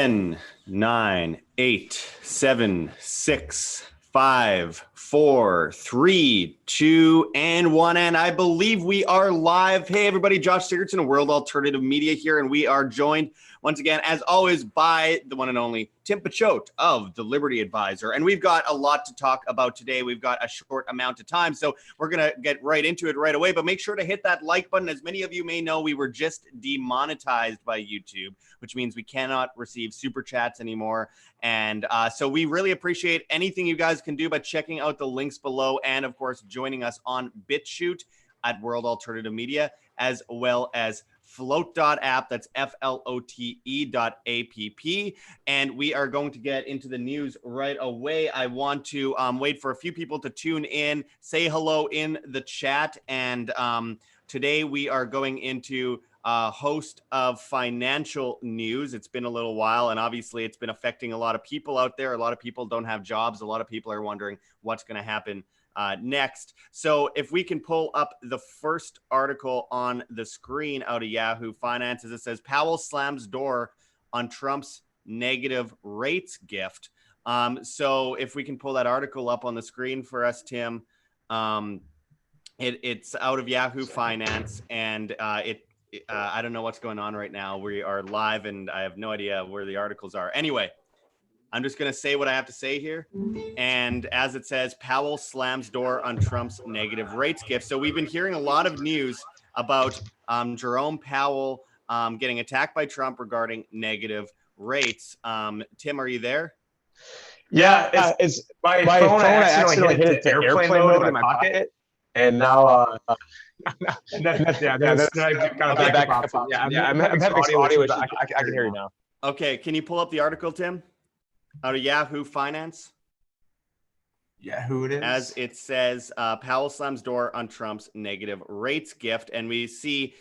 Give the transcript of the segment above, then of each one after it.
10, 9, 8, 7, 6, 5, 4, 3, 2, and 1. And I believe we are live. Hey, everybody, Josh Sigurdson of World Alternative Media here, and we are joined once again, as always, by the one and only Tim Picciott of the Liberty Advisor. And we've got a lot to talk about today. We've got a short amount of time, so we're going to get right into it right away. But make sure to hit that like button. As many of you may know, we were just demonetized by YouTube, which means we cannot receive super chats anymore. And so we really appreciate anything you guys can do by checking out the links below and, of course, joining us on BitChute at World Alternative Media, as well as float.app. That's flote.app. And we are going to get into the news right away. I want to wait for a few people to tune in, say hello in the chat. And today we are going into a host of financial news. It's been a little while, and obviously it's been affecting a lot of people out there. A lot of people don't have jobs. A lot of people are wondering what's going to happen next. So if we can pull up the first article on the screen out of Yahoo Finances, it says Powell slams door on Trump's negative rates gift. So if we can pull that article up on the screen for us, Tim, it's out of Yahoo Finance, and I don't know what's going on right now. We are live, and I have no idea where the articles are. Anyway, I'm just going to say what I have to say here. And as it says, Powell slams door on Trump's negative rates gift. So we've been hearing a lot of news about Jerome Powell getting attacked by Trump regarding negative rates. Tim, are you there? Yeah, it's my phone. I accidentally hit it to airplane mode in my pocket. And now, I'm having some audio issues. I can hear you now. Okay, can you pull up the article, Tim? Out of Yahoo Finance. Yahoo it is. As it says, Powell slams door on Trump's negative rates gift. And we see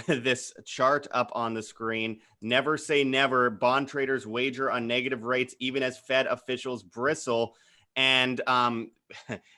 this chart up on the screen. Never say never. Bond traders wager on negative rates, even as Fed officials bristle. And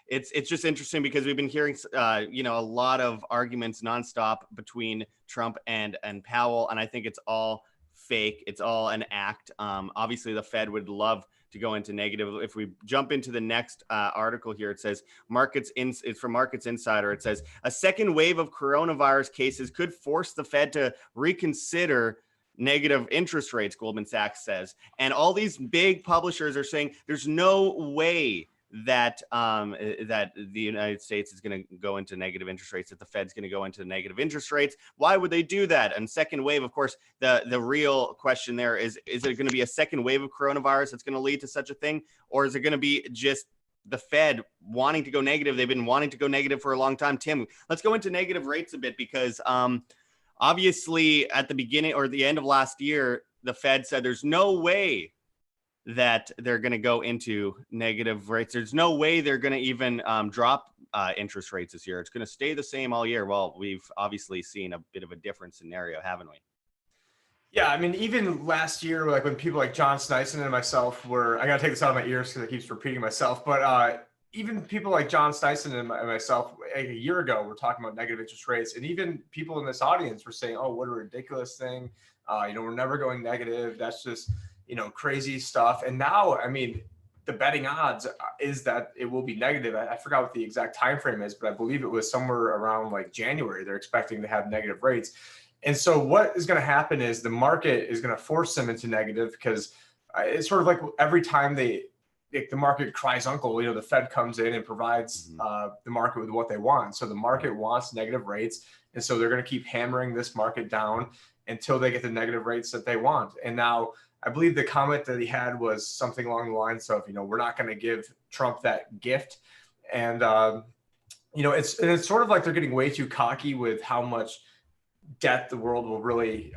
it's just interesting because we've been hearing, a lot of arguments nonstop between Trump and Powell. And I think it's all fake. It's all an act. Obviously, the Fed would love to go into negative. If we jump into the next article here, it says it's from Markets Insider. It says a second wave of coronavirus cases could force the Fed to reconsider negative interest rates, Goldman Sachs says. And all these big publishers are saying there's no way that that the United States is going to go into negative interest rates, that the Fed's going to go into negative interest rates. Why would they do that? And second wave, of course, the real question there is it going to be a second wave of coronavirus that's going to lead to such a thing? Or is it going to be just the Fed wanting to go negative? They've been wanting to go negative for a long time. Tim, let's go into negative rates a bit because obviously at the beginning or the end of last year, the Fed said there's no way that they're going to go into negative rates. There's no way they're going to even drop interest rates this year. It's going to stay the same all year. Well, we've obviously seen a bit of a different scenario, haven't we? Yeah, I mean, even last year, like when people like John Sneisen and myself were, I got to take this out of my ears because I keep repeating myself, but even people like John Sneisen and myself like a year ago were talking about negative interest rates. And even people in this audience were saying, oh, what a ridiculous thing. We're never going negative. That's just, crazy stuff. And now, I mean, the betting odds is that it will be negative. I forgot what the exact time frame is, but I believe it was somewhere around like January. They're expecting to have negative rates. And so what is going to happen is the market is going to force them into negative because it's sort of like every time the market cries uncle, the Fed comes in and provides the market with what they want. So the market wants negative rates. And so they're going to keep hammering this market down until they get the negative rates that they want. And now I believe the comment that he had was something along the lines of, we're not going to give Trump that gift. And, it's sort of like they're getting way too cocky with how much debt the world will really,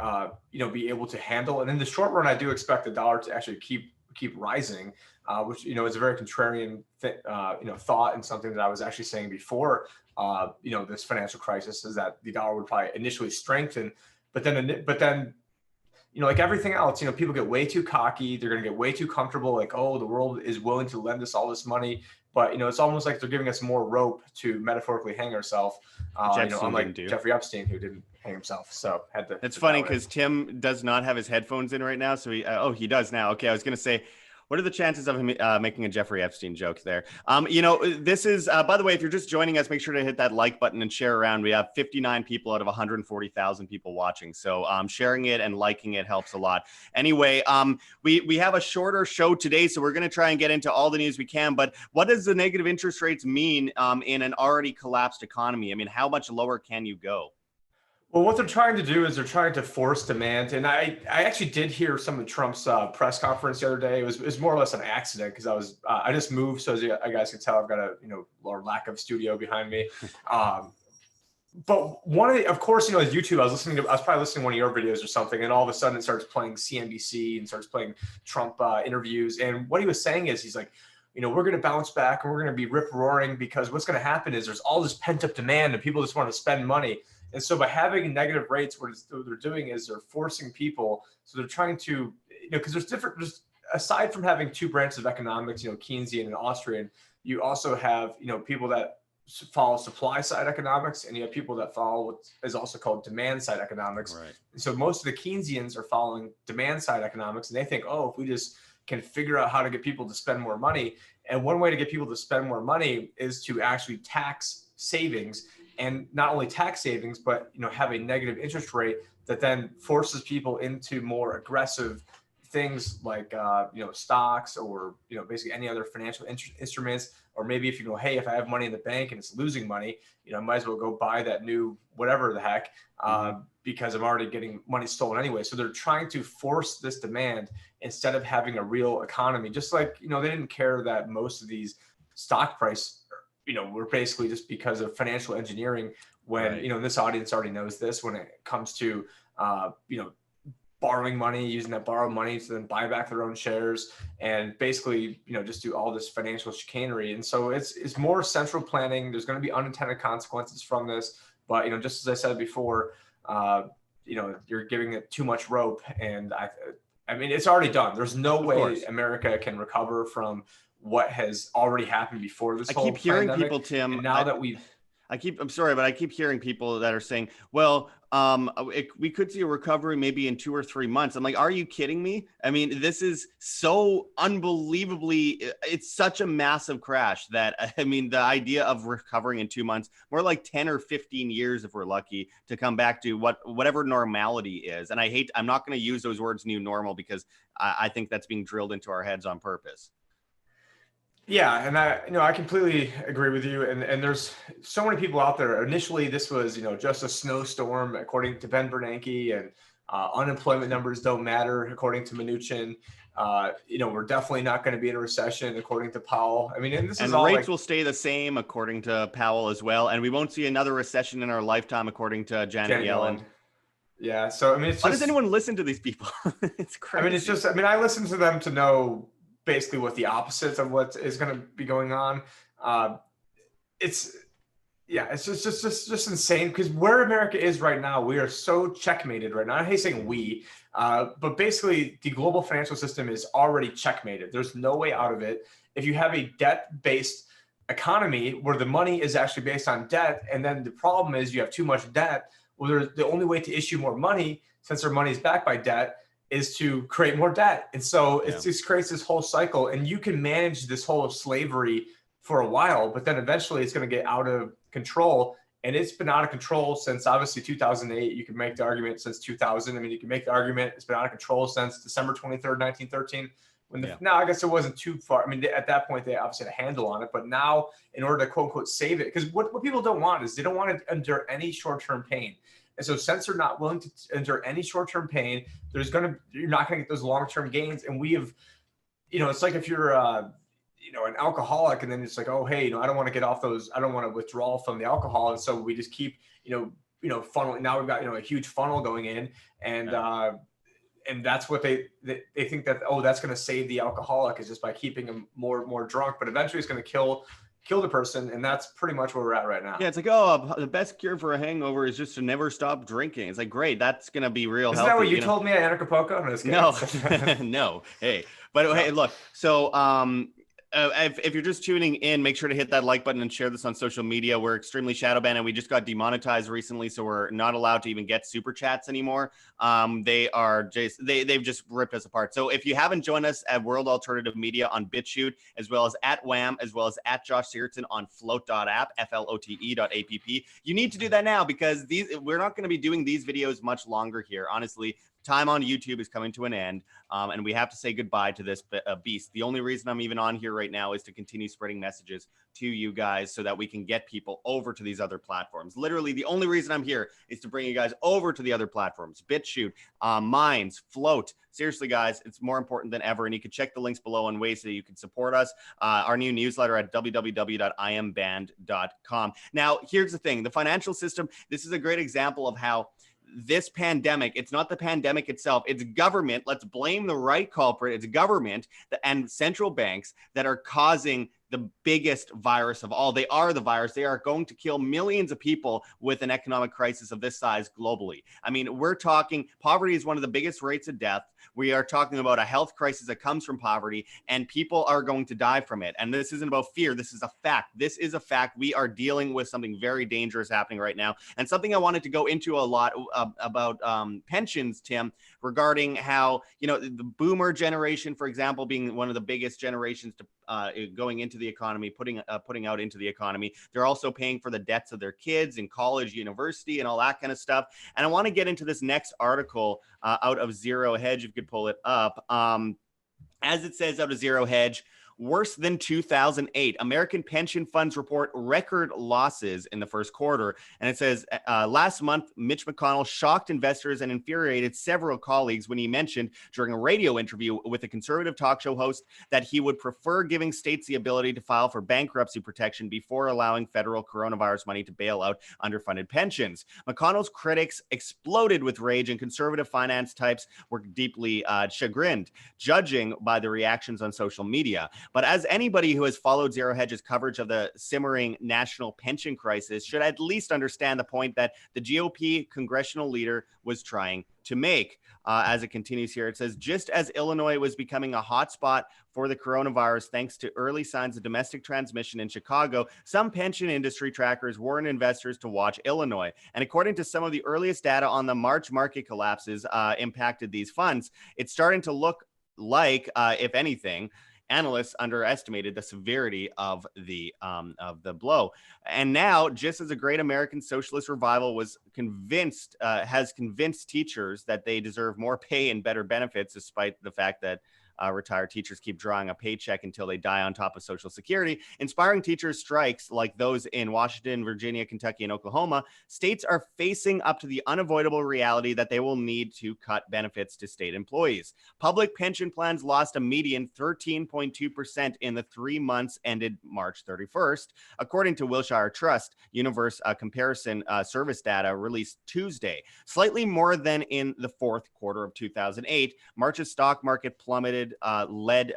be able to handle. And in the short run, I do expect the dollar to actually keep rising, which, is a very contrarian, thought, and something that I was actually saying before, this financial crisis, is that the dollar would probably initially strengthen, but then, like everything else, people get way too cocky. They're going to get way too comfortable. Like, oh, the world is willing to lend us all this money. but it's almost like they're giving us more rope to metaphorically hang ourselves. Unlike Jeffrey Epstein, who didn't hang himself. So had to. It's funny because Tim does not have his headphones in right now. So he does now. Okay, I was going to say, what are the chances of him making a Jeffrey Epstein joke there? This is, by the way, if you're just joining us, make sure to hit that like button and share around. We have 59 people out of 140,000 people watching. So sharing it and liking it helps a lot. Anyway, we have a shorter show today, so we're going to try and get into all the news we can. But what does the negative interest rates mean in an already collapsed economy? I mean, how much lower can you go? Well, what they're trying to do is they're trying to force demand. And I actually did hear some of Trump's press conference the other day. It was more or less an accident because I just moved. So as you guys can tell, I've got a, lack of studio behind me. But of course, as YouTube, I was probably listening to one of your videos or something. And all of a sudden it starts playing CNBC and starts playing Trump interviews. And what he was saying is he's like, we're going to bounce back and we're going to be rip roaring because what's going to happen is there's all this pent up demand and people just want to spend money. And so by having negative rates, what they're doing is they're forcing people. So they're trying to, because there's aside from having two branches of economics, Keynesian and Austrian, you also have, people that follow supply side economics and you have people that follow what is also called demand side economics. Right. And so most of the Keynesians are following demand side economics and they think, if we just can figure out how to get people to spend more money. And one way to get people to spend more money is to actually tax savings. And not only tax savings, but have a negative interest rate that then forces people into more aggressive things like stocks or basically any other financial instruments. Or maybe if hey, if I have money in the bank and it's losing money, I might as well go buy that new whatever the heck because I'm already getting money stolen anyway. So they're trying to force this demand instead of having a real economy. Just like they didn't care that most of these stock price we're basically just because of financial engineering when, right. This audience already knows this when it comes to, borrowing money, using that borrowed money to then buy back their own shares and basically, just do all this financial chicanery. And so it's more central planning. There's going to be unintended consequences from this. But, just as I said before, you're giving it too much rope. And I mean, it's already done. There's no way America can recover from what has already happened before this whole pandemic. I keep hearing pandemic. people, Tim, and now that we've I'm sorry, but I keep hearing people that are saying, well, we could see a recovery maybe in 2 or 3 months. I'm like, are you kidding me? I mean, this is so unbelievably, it's such a massive crash that, I mean, the idea of recovering in 2 months, more like 10 or 15 years if we're lucky to come back to whatever normality is. And I'm not going to use those words new normal because I think that's being drilled into our heads on purpose. Yeah, and I completely agree with you. And there's so many people out there. Initially, this was just a snowstorm, according to Ben Bernanke, and unemployment numbers don't matter, according to Mnuchin. We're definitely not going to be in a recession, according to Powell. I mean, and this is all rates will stay the same, according to Powell as well, and we won't see another recession in our lifetime, according to Janet Yellen. Yeah, so I mean, why does anyone listen to these people? It's crazy. I mean, I listen to them to know basically what the opposite of what is going to be going on. It's just insane because where America is right now, we are so checkmated right now. I hate saying we, but basically the global financial system is already checkmated. There's no way out of it. If you have a debt-based economy where the money is actually based on debt, and then the problem is you have too much debt, well, the only way to issue more money, since their money is backed by debt, is to create more debt. And so it just creates this whole cycle, and you can manage this whole slavery for a while, but then eventually it's going to get out of control. And it's been out of control since obviously 2008. You can make the argument since 2000. I mean, you can make the argument it's been out of control since December 23rd, 1913. Now, I guess it wasn't too far. I mean, at that point, they obviously had a handle on it. But now, in order to quote unquote save it, because what people don't want is they don't want to endure any short-term pain. And so since they're not willing to endure any short-term pain, you're not going to get those long-term gains. And we have, it's like if you're, an alcoholic, and then it's like, oh, hey, I don't want to get off those. I don't want to withdraw from the alcohol. And so we just keep, funneling. Now we've got, a huge funnel going in, and that's what they think that, that's going to save the alcoholic is just by keeping him more drunk. But eventually it's going to kill the person, and that's pretty much where we're at right now. Yeah, it's like, the best cure for a hangover is just to never stop drinking. It's like, great, that's gonna be real healthy. Isn't that what you told me at Anarcho? No, no. Hey, but hey, look. So, if you're just tuning in, make sure to hit that like button and share this on social media. We're extremely shadow banned, and we just got demonetized recently, so we're not allowed to even get super chats anymore. They've just ripped us apart. So if you haven't joined us at World Alternative Media on BitChute, as well as at Wham, as well as at Josh Sigurdson on flote.app, flote.app, you need to do that now, because we're not going to be doing these videos much longer here. Honestly, time on YouTube is coming to an end, and we have to say goodbye to this beast. The only reason I'm even on here right now is to continue spreading messages to you guys so that we can get people over to these other platforms. Literally, the only reason I'm here is to bring you guys over to the other platforms. BitChute, Minds, Float. Seriously, guys, it's more important than ever, and you can check the links below on ways that you can support us. Our new newsletter at www.imband.com. Now, here's the thing. The financial system, this is a great example of how this pandemic, it's not the pandemic itself, it's government. Let's blame the right culprit. It's government and central banks that are causing the biggest virus of all. They are the virus. They are going to kill millions of people with an economic crisis of this size globally. I mean, we're talking poverty is one of the biggest rates of death. We are talking about a health crisis that comes from poverty, and people are going to die from it. And this isn't about fear. This is a fact. This is a fact. We are dealing with something very dangerous happening right now. And something I wanted to go into a lot about pensions, Tim, regarding how, the boomer generation, for example, being one of the biggest generations to going into the economy, putting out into the economy. They're also paying for the debts of their kids in college, university, and all that kind of stuff. And I want to get into this next article out of Zero Hedge, if you could pull it up. As it says out of Zero Hedge, worse than 2008. American pension funds report record losses in the first quarter. And it says, last month, Mitch McConnell shocked investors and infuriated several colleagues when he mentioned during a radio interview with a conservative talk show host that he would prefer giving states the ability to file for bankruptcy protection before allowing federal coronavirus money to bail out underfunded pensions. McConnell's critics exploded with rage, and conservative finance types were deeply chagrined, judging by the reactions on social media. But as anybody who has followed Zero Hedge's coverage of the simmering national pension crisis should at least understand the point that the GOP congressional leader was trying to make. As it continues here, it says, just as Illinois was becoming a hotspot for the coronavirus thanks to early signs of domestic transmission in Chicago, some pension industry trackers warned investors to watch Illinois. And according to some of the earliest data on the March market collapses impacted these funds, it's starting to look like, if anything, analysts underestimated the severity of the blow. And now, just as a great American socialist revival has convinced teachers that they deserve more pay and better benefits, despite the fact that retired teachers keep drawing a paycheck until they die on top of Social Security. Inspiring teachers strikes like those in Washington, Virginia, Kentucky, and Oklahoma, states are facing up to the unavoidable reality that they will need to cut benefits to state employees. Public pension plans lost a median 13.2% in the 3 months ended March 31st, according to Wilshire Trust Universe comparison service data released Tuesday. Slightly more than in the fourth quarter of 2008, March's stock market plummet led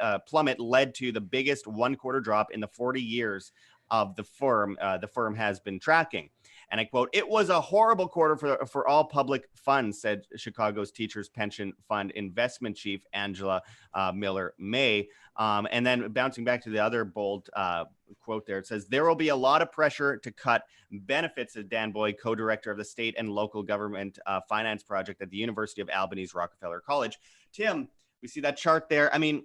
to the biggest one-quarter drop in the 40 years of the firm has been tracking. And I quote, "It was a horrible quarter for all public funds," said Chicago's Teachers Pension Fund investment chief Angela Miller May. And then bouncing back to the other bold quote there, it says, "There will be a lot of pressure to cut benefits," said Dan Boyd, co-director of the state and local government finance project at the University of Albany's Rockefeller College. Tim, we see that chart there. I mean,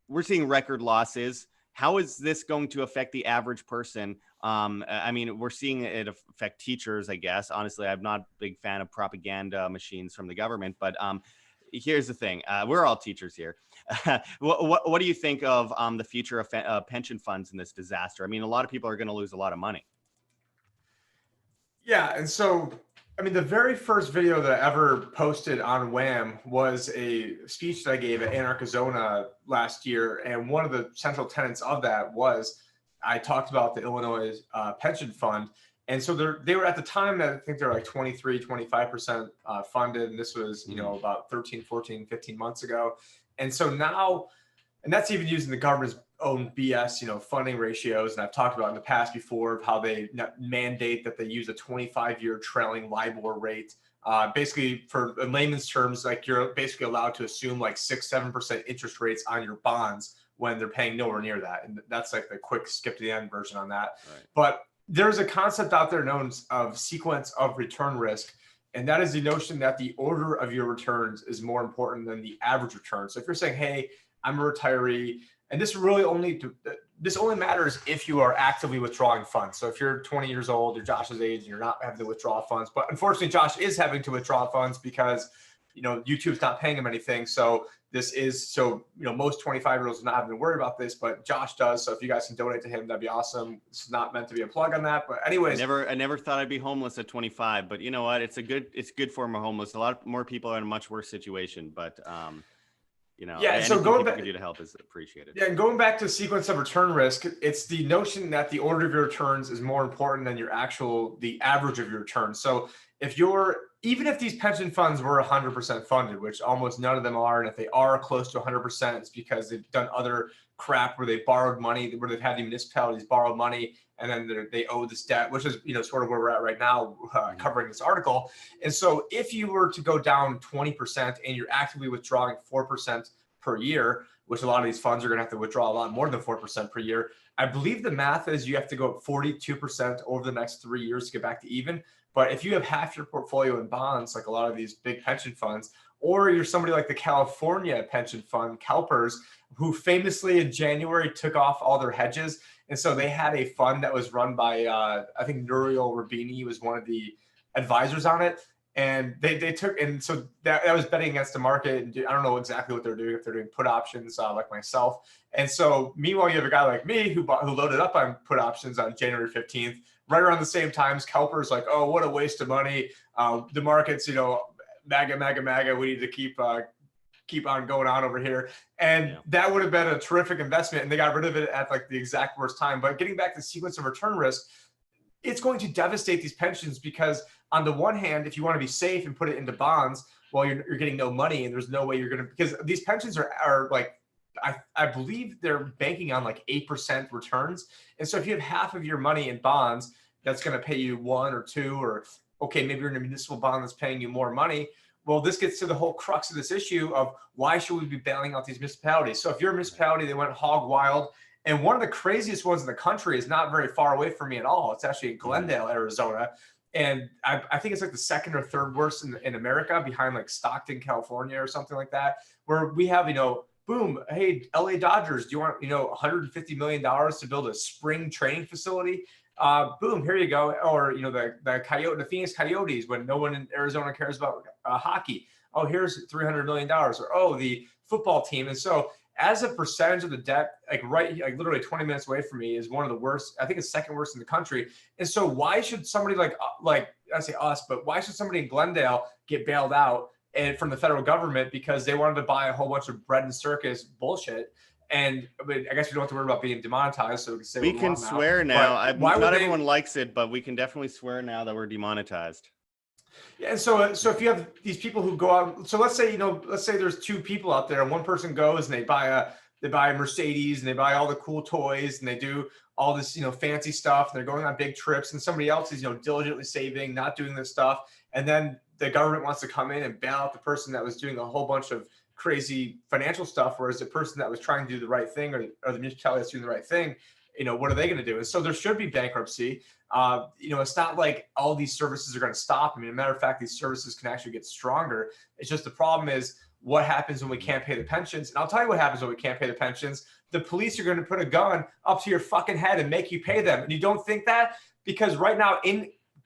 we're seeing record losses. How is this going to affect the average person? I mean, we're seeing it affect teachers, I guess. Honestly, I'm not a big fan of propaganda machines from the government, but here's the thing. We're all teachers here. What do you think of the future of pension funds in this disaster? I mean, a lot of people are going to lose a lot of money. Yeah, and so, I mean, the very first video that I ever posted on Wham was a speech that I gave at Anarchozona last year, and one of the central tenets of that was I talked about the Illinois pension fund. And so they were at the time, I think they're like 23, 25% funded, and this was, about 13, 14, 15 months ago. And so now, and that's even using the government's own BS, funding ratios. And I've talked about in the past before of how they mandate that they use a 25-year trailing LIBOR rate Basically, for in layman's terms, like you're basically allowed to assume like 6-7% interest rates on your bonds when they're paying nowhere near that. And that's like the quick skip to the end version on that. Right. But there's a concept out there known of sequence of return risk. And that is the notion that the order of your returns is more important than the average return. So if you're saying, hey, I'm a retiree, and this only matters if you are actively withdrawing funds. So if you're 20 years old, you're Josh's age, and you're not having to withdraw funds, but unfortunately, Josh is having to withdraw funds because YouTube's not paying him anything. So most 25-year-olds are not having to worry about this, but Josh does. So if you guys can donate to him, that'd be awesome. It's not meant to be a plug on that, but anyways, I never thought I'd be homeless at 25, but you know what? It's good for my homeless. A lot more people are in a much worse situation, but so going back, can do to help is appreciated. Yeah, and going back to sequence of return risk, it's the notion that the order of your returns is more important than the average of your returns. So even if these pension funds were 100% funded, which almost none of them are, and if they are close to 100%, it's because they've done other crap where they borrowed money, where they've had the municipalities borrow money, and then they owe this debt, which is sort of where we're at right now, covering this article. And so if you were to go down 20% and you're actively withdrawing 4% per year, which a lot of these funds are going to have to withdraw a lot more than 4% per year, I believe the math is you have to go up 42% over the next 3 years to get back to even. But if you have half your portfolio in bonds, like a lot of these big pension funds, or you're somebody like the California pension fund, CalPERS, who famously in January took off all their hedges. And so they had a fund that was run by, I think Nouriel Roubini was one of the advisors on it. And they took, and so that was betting against the market. And I don't know exactly what they're doing, if they're doing put options like myself. And so meanwhile, you have a guy like me who loaded up on put options on January 15th, right around the same times. CalPERS like, oh, what a waste of money. The market's, MAGA, we need to keep on going on over here. And that would have been a terrific investment. And they got rid of it at like the exact worst time. But getting back to the sequence of return risk, it's going to devastate these pensions because on the one hand, if you want to be safe and put it into bonds, well, you're getting no money and there's no way you're going to, because these pensions are like, I believe they're banking on like 8% returns. And so if you have half of your money in bonds, that's going to pay you 1 or 2, or okay, maybe you're in a municipal bond that's paying you more money. Well, this gets to the whole crux of this issue of why should we be bailing out these municipalities? So if you're a municipality, they went hog wild. And one of the craziest ones in the country is not very far away from me at all. It's actually in Glendale, Arizona. And I think it's like the second or third worst in America, behind like Stockton, California or something like that, where we have, boom, hey, LA Dodgers, do you want, $150 million to build a spring training facility? Boom, here you go. Or, the Phoenix Coyotes, when no one in Arizona cares about hockey. Oh, here's $300 million. Or, oh, the football team. And so as a percentage of the debt, like literally 20 minutes away from me is one of the worst. I think it's second worst in the country. And so why should somebody like I say us, but why should somebody in Glendale get bailed out and from the federal government because they wanted to buy a whole bunch of bread and circus bullshit? And I guess we don't have to worry about being demonetized, so we can say we can swear now. Not everyone likes it, but we can definitely swear now that we're demonetized. Yeah, and so if you have these people who go out, so let's say there's 2 people out there, and one person goes and they buy a Mercedes and they buy all the cool toys and they do all this fancy stuff and they're going on big trips, and somebody else is diligently saving, not doing this stuff, and then the government wants to come in and bail out the person that was doing a whole bunch of crazy financial stuff, whereas the person that was trying to do the right thing, or the municipality that's doing the right thing, what are they going to do? And so there should be bankruptcy. It's not like all these services are going to stop. I mean, as a matter of fact, these services can actually get stronger. It's just the problem is what happens when we can't pay the pensions. And I'll tell you what happens when we can't pay the pensions. The police are going to put a gun up to your fucking head and make you pay them. And you don't think that? Because right now,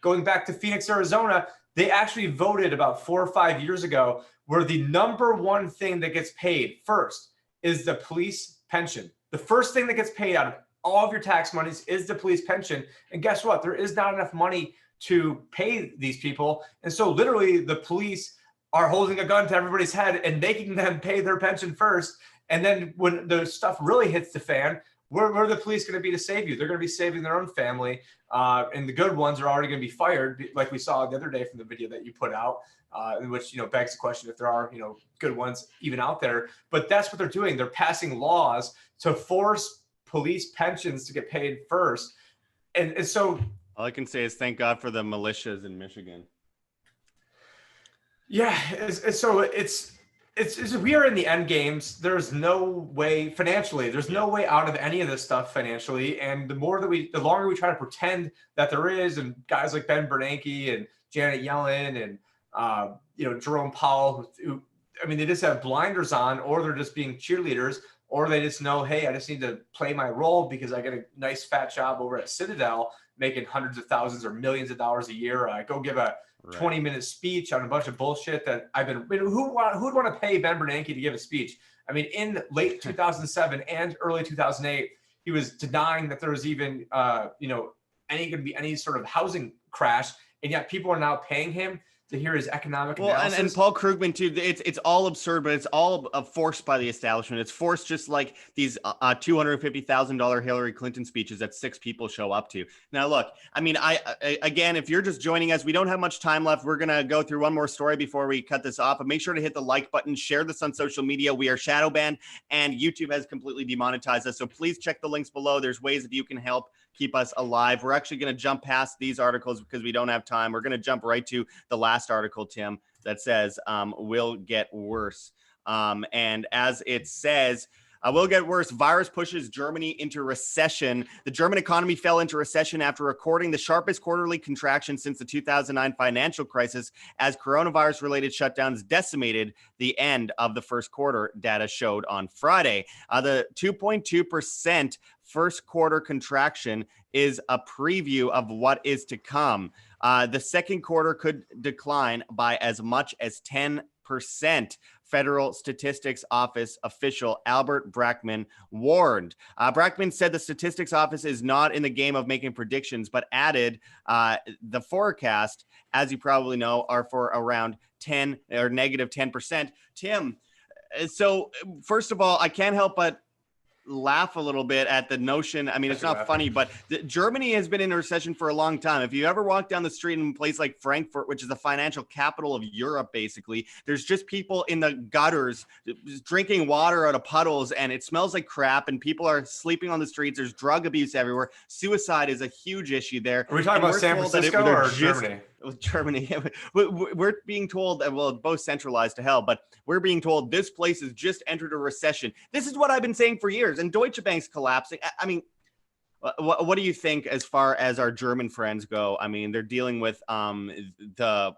going back to Phoenix, Arizona, they actually voted about 4 or 5 years ago where the number one thing that gets paid first is the police pension. The first thing that gets paid out of all of your tax monies is the police pension. And guess what? There is not enough money to pay these people. And so literally the police are holding a gun to everybody's head and making them pay their pension first. And then when the stuff really hits the fan, where are the police going to be to save you? They're going to be saving their own family. And the good ones are already going to be fired, like we saw the other day from the video that you put out, in which, begs the question if there are, good ones even out there. But that's what they're doing. They're passing laws to force police pensions to get paid first. And so all I can say is thank God for the militias in Michigan. Yeah, we are in the end games. There's no way financially. There's no way out of any of this stuff financially. And the longer we try to pretend that there is, and guys like Ben Bernanke and Janet Yellen and Jerome Powell, who I mean, they just have blinders on, or they're just being cheerleaders, or they just know, hey, I just need to play my role because I get a nice fat job over at Citadel, making hundreds of thousands or millions of dollars a year. I go give a 20-minute speech on a bunch of bullshit that who'd want to pay Ben Bernanke to give a speech? I mean, in late 2007 and early 2008, he was denying that there was even, going to be any sort of housing crash. And yet people are now paying him to hear his economic analysis. And Paul Krugman too. It's all absurd, but it's all forced by the establishment. It's forced just like these $250,000 Hillary Clinton speeches that 6 people show up to. Now, look, I mean, again, if you're just joining us, we don't have much time left. We're gonna go through one more story before we cut this off. But make sure to hit the like button, share this on social media. We are shadow banned, and YouTube has completely demonetized us. So please check the links below. There's ways that you can help keep us alive. We're actually going to jump past these articles because we don't have time. We're going to jump right to the last article, Tim, that says will get worse. And as it says, will get worse. Virus pushes Germany into recession. The German economy fell into recession after recording the sharpest quarterly contraction since the 2009 financial crisis, as coronavirus-related shutdowns decimated the end of the first quarter, data showed on Friday. The 2.2% first quarter contraction is a preview of what is to come. The second quarter could decline by as much as 10%. Federal Statistics Office official Albert Brackman warned. Brackman said the Statistics Office is not in the game of making predictions, but added the forecast, as you probably know, are for around 10 or negative 10%. Tim, so first of all, I can't help but laugh a little bit at the notion. I mean, it's not funny, but Germany has been in a recession for a long time. If you ever walk down the street in a place like Frankfurt, which is the financial capital of Europe, basically, there's just people in the gutters drinking water out of puddles, and it smells like crap, and people are sleeping on the streets. There's drug abuse everywhere. Suicide is a huge issue there. Are we talking about San Francisco or Germany? Germany. We're being told, well, both centralized to hell, but we're being told this place has just entered a recession. This is what I've been saying for years, and Deutsche Bank's collapsing. I mean, what do you think as far as our German friends go? I mean, they're dealing with the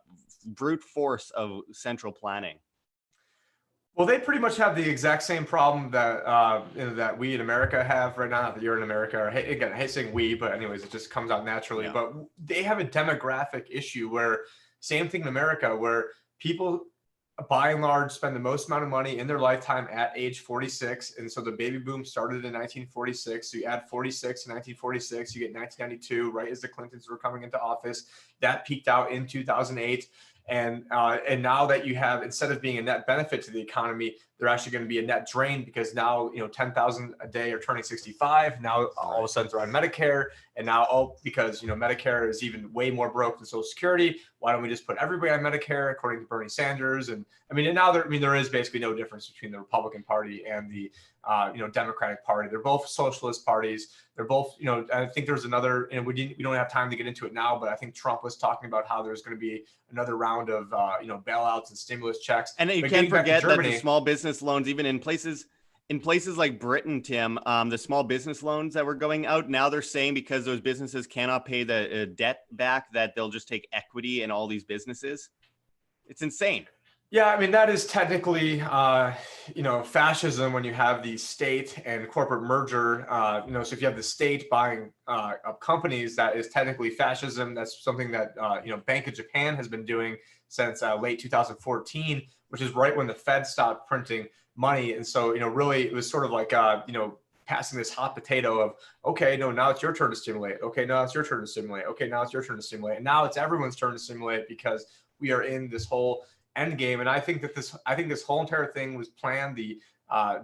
brute force of central planning. Well, they pretty much have the exact same problem that that we in America have right now. Not that you're in America, or again, I hate saying we, but anyways, it just comes out naturally. Yeah. But they have a demographic issue where, same thing in America, where people, by and large, spend the most amount of money in their lifetime at age 46. And so the baby boom started in 1946. So you add 46 to 1946, you get 1992, right as the Clintons were coming into office. That peaked out in 2008. And now that you have, instead of being a net benefit to the economy, they're actually going to be a net drain, because now, 10,000 a day are turning 65. Now all of a sudden they're on Medicare, and now, because, Medicare is even way more broke than Social Security. Why don't we just put everybody on Medicare, according to Bernie Sanders? And now there is basically no difference between the Republican Party and the, Democratic Party. They're both socialist parties. They're both, I think there's another, and we don't have time to get into it now, but I think Trump was talking about how there's going to be another round of, bailouts and stimulus checks. And you can't forget that the small business loans, even in places like Britain, Tim, the small business loans that were going out, now they're saying because those businesses cannot pay the debt back, that they'll just take equity in all these businesses. It's insane. Yeah, that is technically, fascism when you have the state and corporate merger. So if you have the state buying up companies, that is technically fascism. That's something that, Bank of Japan has been doing since late 2014, which is right when the Fed stopped printing money. And so, really, it was sort of like, passing this hot potato of, okay, no, now it's your turn to stimulate. Okay, now it's your turn to stimulate. Okay, now it's your turn to stimulate. And now it's everyone's turn to stimulate, because we are in this whole end game. And I think this whole entire thing was planned. The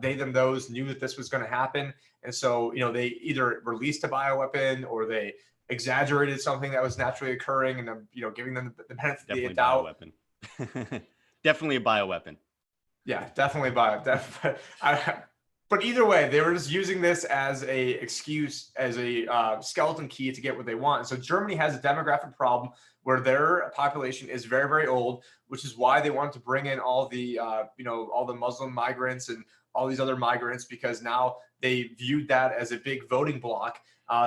they, them, those knew that this was going to happen. And so, they either released a bioweapon, or they exaggerated something that was naturally occurring, and giving them the benefit of the doubt. Definitely a bioweapon. Yeah, definitely But either way, they were just using this as a excuse, as a skeleton key to get what they want. So Germany has a demographic problem where their population is very, very old, which is why they wanted to bring in all the, all the Muslim migrants and all these other migrants, because now they viewed that as a big voting bloc.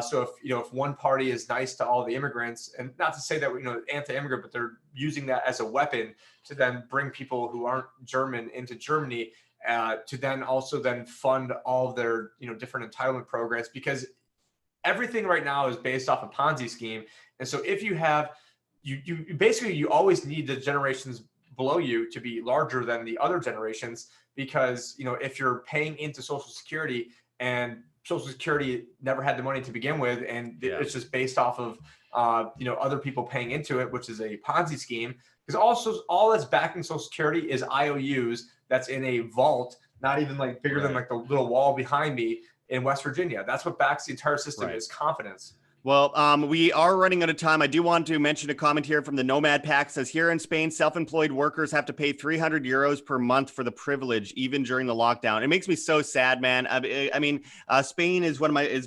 So if one party is nice to all the immigrants, and not to say that anti-immigrant, but they're using that as a weapon to then bring people who aren't German into Germany, to then also then fund all of their different entitlement programs, because everything right now is based off a Ponzi scheme. And so if you have you always need the generations below you to be larger than the other generations, because if you're paying into Social Security and Social Security never had the money to begin with, and it's just based off of other people paying into it, which is a Ponzi scheme. Because also all that's backing Social Security is IOUs that's in a vault, not even like bigger than like the little wall behind me in West Virginia. That's what backs the entire system, is confidence. Well, we are running out of time. I do want to mention a comment here from the Nomad Pack. It says, here in Spain, self-employed workers have to pay 300 euros per month for the privilege, even during the lockdown. It makes me so sad, man. I mean, Spain is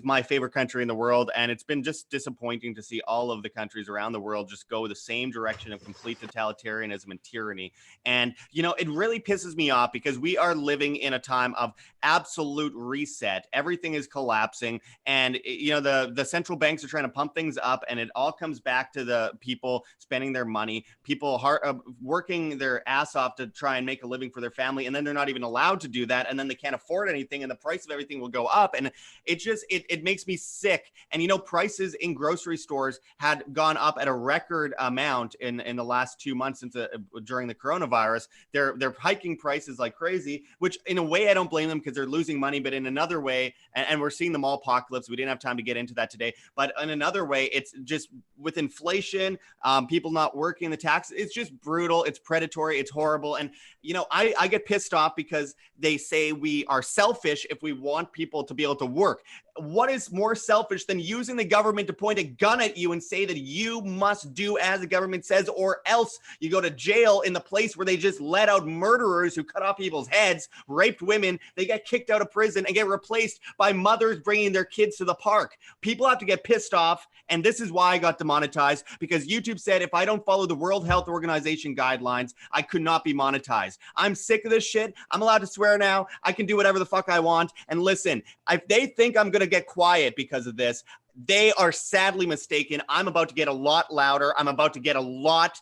my favorite country in the world, and it's been just disappointing to see all of the countries around the world just go the same direction of complete totalitarianism and tyranny. And, it really pisses me off, because we are living in a time of absolute reset. Everything is collapsing, and, the central banks are trying to pump things up, and it all comes back to the people spending their money, people working their ass off to try and make a living for their family, and then they're not even allowed to do that, and then they can't afford anything, and the price of everything will go up, and it makes me sick. And prices in grocery stores had gone up at a record amount in the last 2 months since during the coronavirus. They're hiking prices like crazy, which in a way I don't blame them, because they're losing money, but in another way, and we're seeing the mall apocalypse. We didn't have time to get into that today, but in another way, it's just with inflation, people not working, the tax, it's just brutal. It's predatory. It's horrible. And, I get pissed off because they say we are selfish if we want people to be able to work. What is more selfish than using the government to point a gun at you and say that you must do as the government says, or else you go to jail in the place where they just let out murderers who cut off people's heads, raped women, they get kicked out of prison and get replaced by mothers bringing their kids to the park. People have to get pissed off, and this is why I got demonetized, because YouTube said if I don't follow the World Health Organization guidelines, I could not be monetized. I'm sick of this shit. I'm allowed to swear now. I can do whatever the fuck I want. And listen, if they think I'm going to get quiet because of this, they are sadly mistaken. I'm about to get a lot louder. I'm about to get a lot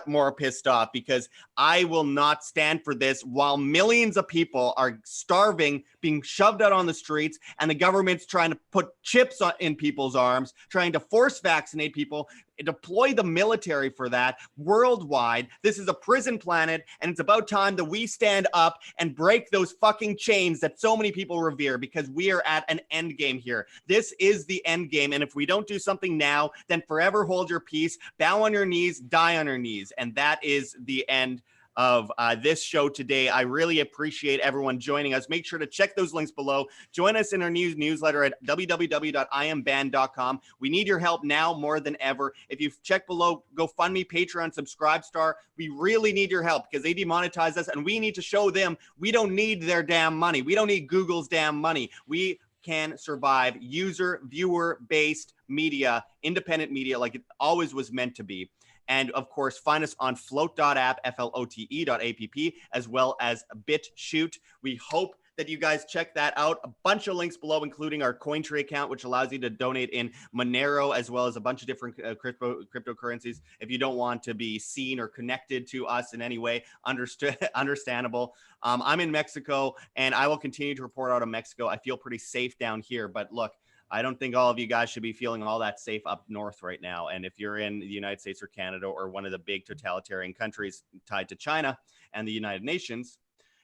more pissed off, because I will not stand for this while millions of people are starving, being shoved out on the streets, and the government's trying to put chips in people's arms, trying to force vaccinate people, deploy the military for that worldwide. This is a prison planet, and it's about time that we stand up and break those fucking chains that so many people revere, because we are at an end game here. This is the end game, and if we don't do something now, then forever hold your peace, bow on your knees, die on your knees. And that is the end of this show today. I really appreciate everyone joining us. Make sure to check those links below. Join us in our newsletter at www.imband.com. We need your help now more than ever. If you check below, GoFundMe, Patreon, Subscribestar, we really need your help, because they demonetize us, and we need to show them we don't need their damn money. We don't need Google's damn money. We can survive viewer-based media, independent media, like it always was meant to be. And of course, find us on float.app, flote.app, as well as BitChute. We hope that you guys check that out. A bunch of links below, including our COINTREE account, which allows you to donate in Monero, as well as a bunch of different cryptocurrencies. If you don't want to be seen or connected to us in any way, understandable. I'm in Mexico, and I will continue to report out of Mexico. I feel pretty safe down here, but look, I don't think all of you guys should be feeling all that safe up north right now. And if you're in the United States or Canada or one of the big totalitarian countries tied to China and the United Nations,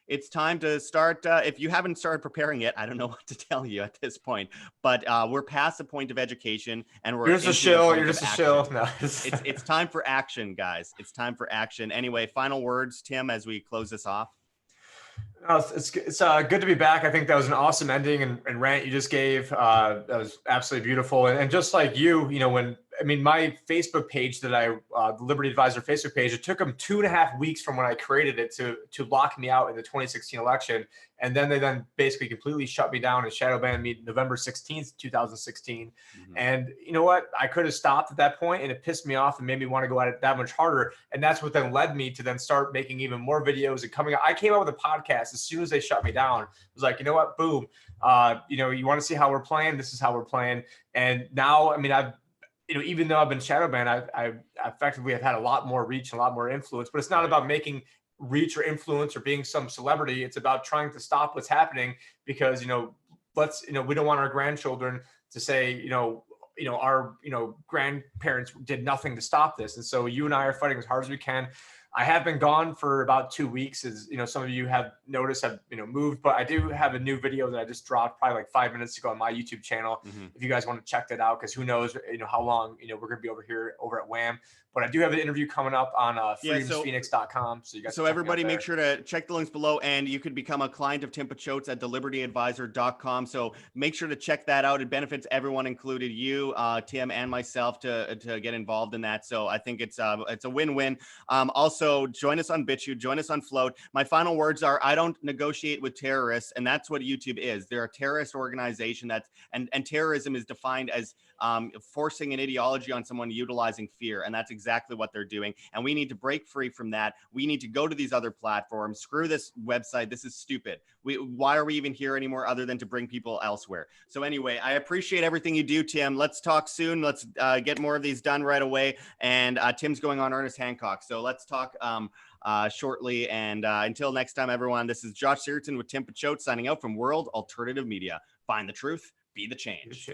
it's time to start. If you haven't started preparing yet, I don't know what to tell you at this point, but we're past the point of education, and we're You're just a shill. You're just a shill. No. It's time for action, guys. It's time for action. Anyway, final words, Tim, as we close this off. It's good to be back. I think that was an awesome ending and rant you just gave. That was absolutely beautiful. And just like you, when I mean, my Facebook page that the Liberty Advisor Facebook page, it took them 2.5 weeks from when I created it to lock me out in the 2016 election. And then they basically completely shut me down and shadow banned me November 16th, 2016. And you know what? I could have stopped at that point, and it pissed me off and made me want to go at it that much harder. And that's what then led me to then start making even more videos and coming out. I came out with a podcast as soon as they shut me down. It was like, you know what? Boom. You want to see how we're playing? This is how we're playing. And now, I mean, even though I've been shadow banned, I effectively have had a lot more reach and a lot more influence. But it's not about making reach or influence or being some celebrity. It's about trying to stop what's happening, because we don't want our grandchildren to say our grandparents did nothing to stop this. And so you and I are fighting as hard as we can. I have been gone for about 2 weeks, as some of you have noticed, have moved, but I do have a new video that I just dropped probably like 5 minutes ago on my YouTube channel. If you guys want to check that out, because who knows how long we're going to be over at WHAM. But I do have an interview coming up on freedomsphoenix.com. So you guys. So everybody, make sure to check the links below, and you could become a client of Tim Picciott at thelibertyadvisor.com. So make sure to check that out. It benefits everyone, included you, Tim, and myself, to get involved in that. So I think it's a win-win. Also, join us on BitChute, join us on Float. My final words are: I don't negotiate with terrorists, and that's what YouTube is. They're a terrorist organization and terrorism is defined as forcing an ideology on someone utilizing fear, and that's exactly what they're doing. And we need to break free from that. We need to go to these other platforms. Screw this website. This is stupid. Why are we even here anymore other than to bring people elsewhere? So anyway, I appreciate everything you do, Tim. Let's talk soon. Let's get more of these done right away. And Tim's going on Ernest Hancock. So let's talk shortly. And until next time, everyone, this is Josh Searton with Tim Picciott signing out from World Alternative Media. Find the truth, be the change.